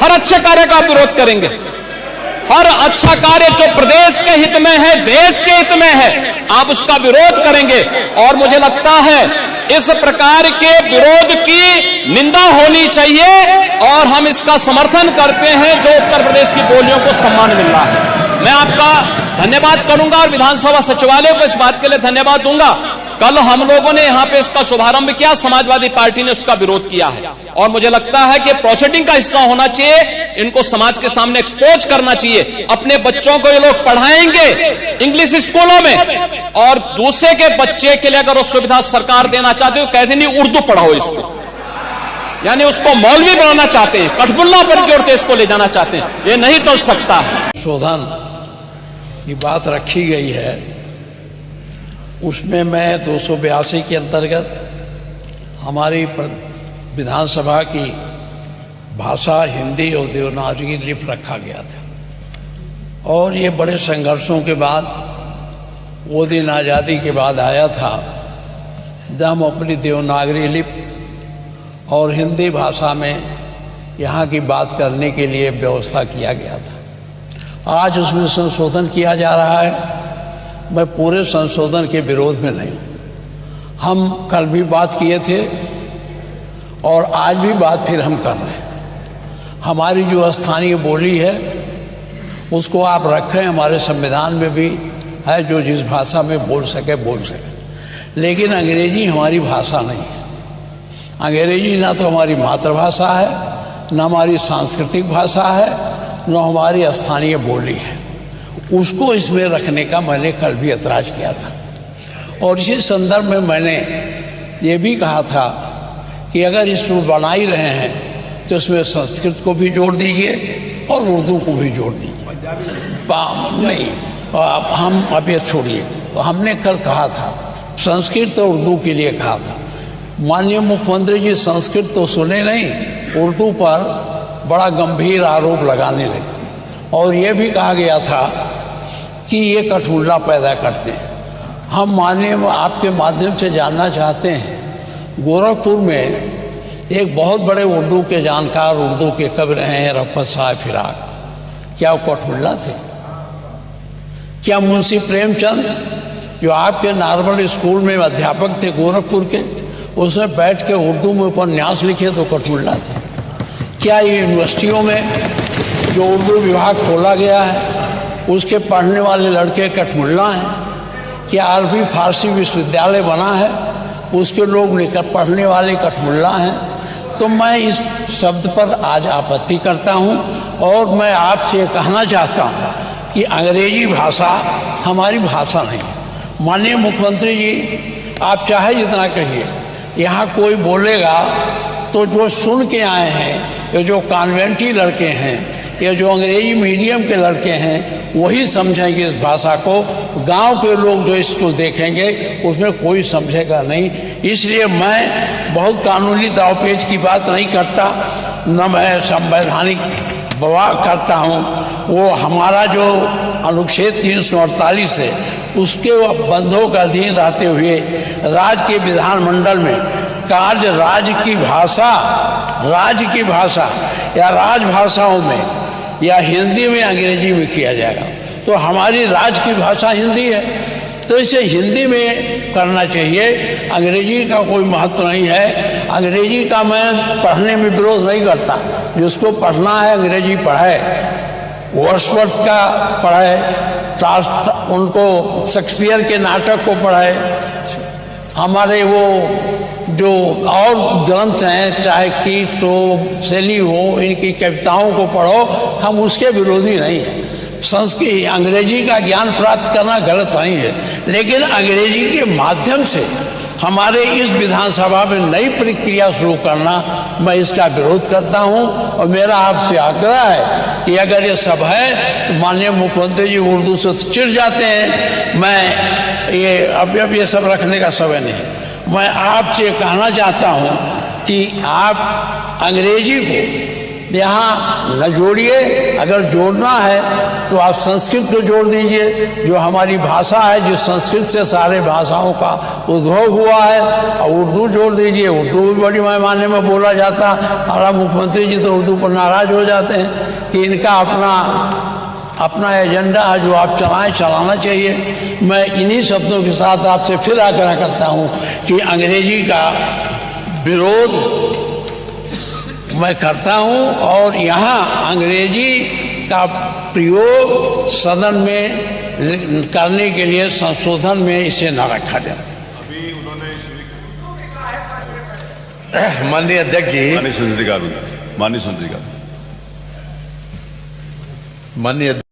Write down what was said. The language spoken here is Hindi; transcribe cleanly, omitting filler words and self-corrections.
हर अच्छे कार्य का विरोध करेंगे। हर अच्छा कार्य जो प्रदेश के हित में है, देश के हित में है, आप उसका विरोध करेंगे। और मुझे लगता है इस प्रकार के विरोध की निंदा होनी चाहिए और हम इसका समर्थन करते हैं जो उत्तर प्रदेश की बोलियों को सम्मान मिल रहा है। मैं आपका धन्यवाद करूंगा और विधानसभा सचिवालय को इस बात के लिए धन्यवाद दूंगा। कल हम लोगों ने यहां पे इसका शुभारंभ किया, समाजवादी पार्टी ने उसका विरोध किया है और मुझे लगता है कि प्रोसीडिंग का हिस्सा होना चाहिए, इनको समाज के सामने एक्सपोज करना चाहिए। अपने बच्चों को ये लोग पढ़ाएंगे इंग्लिश स्कूलों में और दूसरे के बच्चे के लिए अगर वो सुविधा सरकार देना चाहते हो, कहते नहीं उर्दू पढ़ाओ इसको, यानी उसको मौलवी बनाना चाहते हैं, कठपुल्ला पर की ओर इसको ले जाना चाहते हैं, ये नहीं चल सकता है। संशोधन की बात रखी गई है, उसमें मैं 282 के अंतर्गत हमारी विधानसभा की भाषा हिंदी और देवनागरी लिपि रखा गया था और ये बड़े संघर्षों के बाद वो दिन आज़ादी के बाद आया था जब हम अपनी देवनागरी लिपि और हिंदी भाषा में यहाँ की बात करने के लिए व्यवस्था किया गया था। आज उसमें संशोधन किया जा रहा है। मैं पूरे संशोधन के विरोध में नहीं, हम कल भी बात किए थे और आज भी बात फिर हम कर रहे हैं। हमारी जो स्थानीय बोली है उसको आप रखें, हमारे संविधान में भी है जो जिस भाषा में बोल सके, लेकिन अंग्रेजी हमारी भाषा नहीं है। अंग्रेजी ना तो हमारी मातृभाषा है, न हमारी सांस्कृतिक भाषा है, न हमारी स्थानीय बोली है। उसको इसमें रखने का मैंने कल भी ऐतराज़ किया था और इसी संदर्भ में मैंने ये भी कहा था कि अगर इसमें बना ही रहे हैं तो इसमें संस्कृत को भी जोड़ दीजिए और उर्दू को भी जोड़ दीजिए। नहीं, हम अब ये छोड़िए, तो हमने कल कहा था संस्कृत और उर्दू के लिए कहा था। माननीय मुख्यमंत्री जी संस्कृत तो सुने नहीं, उर्दू पर बड़ा गंभीर आरोप लगाने लगे और ये भी कहा गया था कि ये कठपुतला पैदा करते हैं। हम माननीय आपके माध्यम से जानना चाहते हैं, गोरखपुर में एक बहुत बड़े उर्दू के जानकार, उर्दू के कवि रहे हैं रफ़त साहब फिराक, क्या वो कठपुतला थे? क्या मुंशी प्रेमचंद जो आपके नॉर्मल स्कूल में अध्यापक थे गोरखपुर के, उसमें बैठ के उर्दू में उपन्यास लिखे तो कठपुतला थे? क्या ये यूनिवर्सिटियों में जो उर्दू विभाग खोला गया है उसके पढ़ने वाले लड़के कठपुतला हैं? क्या अरबी फारसी विश्वविद्यालय बना है उसके लोग निकट पढ़ने वाले कठपुतला हैं? तो मैं इस शब्द पर आज आपत्ति करता हूं और मैं आपसे कहना चाहता हूं कि अंग्रेजी भाषा हमारी भाषा नहीं है। माननीय मुख्यमंत्री जी, आप चाहे जितना कहिए, यहाँ कोई बोलेगा तो जो सुन के आए हैं, ये जो कॉन्वेंटी लड़के हैं, ये जो अंग्रेजी मीडियम के लड़के हैं, वही समझेंगे इस भाषा को। गांव के लोग जो इसको देखेंगे उसमें कोई समझेगा नहीं। इसलिए मैं बहुत कानूनी दावपेच की बात नहीं करता, न मैं संवैधानिक बवाल करता हूँ। वो हमारा जो अनुच्छेद 348 है उसके बंधों का अधीन रहते हुए राज्य के विधानमंडल में कार्य राज्य की भाषा या राजभाषाओं में या हिंदी में अंग्रेजी में किया जाएगा। तो हमारी राज्य की भाषा हिंदी है तो इसे हिंदी में करना चाहिए। अंग्रेजी का कोई महत्व नहीं है। अंग्रेजी का मैं पढ़ने में विरोध नहीं करता, जिसको पढ़ना है अंग्रेजी पढ़े, वर्ड्सवर्थ का पढ़े, उनको शेक्सपियर के नाटक को पढ़े, हमारे वो जो और ग्रंथ हैं चाहे कीट्स हो, शैली हो, इनकी कविताओं को पढ़ो, हम उसके विरोधी नहीं हैं। संस्कृत अंग्रेजी का ज्ञान प्राप्त करना गलत नहीं है, लेकिन अंग्रेजी के माध्यम से हमारे इस विधानसभा में नई प्रक्रिया शुरू करना, मैं इसका विरोध करता हूं। और मेरा आपसे आग्रह है कि अगर ये सब है तो माननीय मुख्यमंत्री जी उर्दू से चिढ़ जाते हैं। मैं ये अब ये सब रखने का समय नहीं। मैं आपसे कहना चाहता हूं कि आप अंग्रेजी को यहाँ न जोड़िए। अगर जोड़ना है तो आप संस्कृत को जोड़ दीजिए, जो हमारी भाषा है, जिस संस्कृत से सारे भाषाओं का उद्भव हुआ है, और उर्दू जोड़ दीजिए। उर्दू भी बड़ी पैमाने में बोला जाता। हमारा मुख्यमंत्री जी तो उर्दू पर नाराज हो जाते हैं कि इनका अपना एजेंडा है जो आप चलाना चाहिए। मैं इन्हीं शब्दों के साथ आपसे फिर आग्रह करता हूँ कि अंग्रेजी का विरोध मैं करता हूँ, और यहाँ अंग्रेजी का प्रयोग सदन में करने के लिए संशोधन में इसे न रखा जाए। अभी उन्होंने माननीय अध्यक्ष जी, माननीय संसदीय कार्य माननीय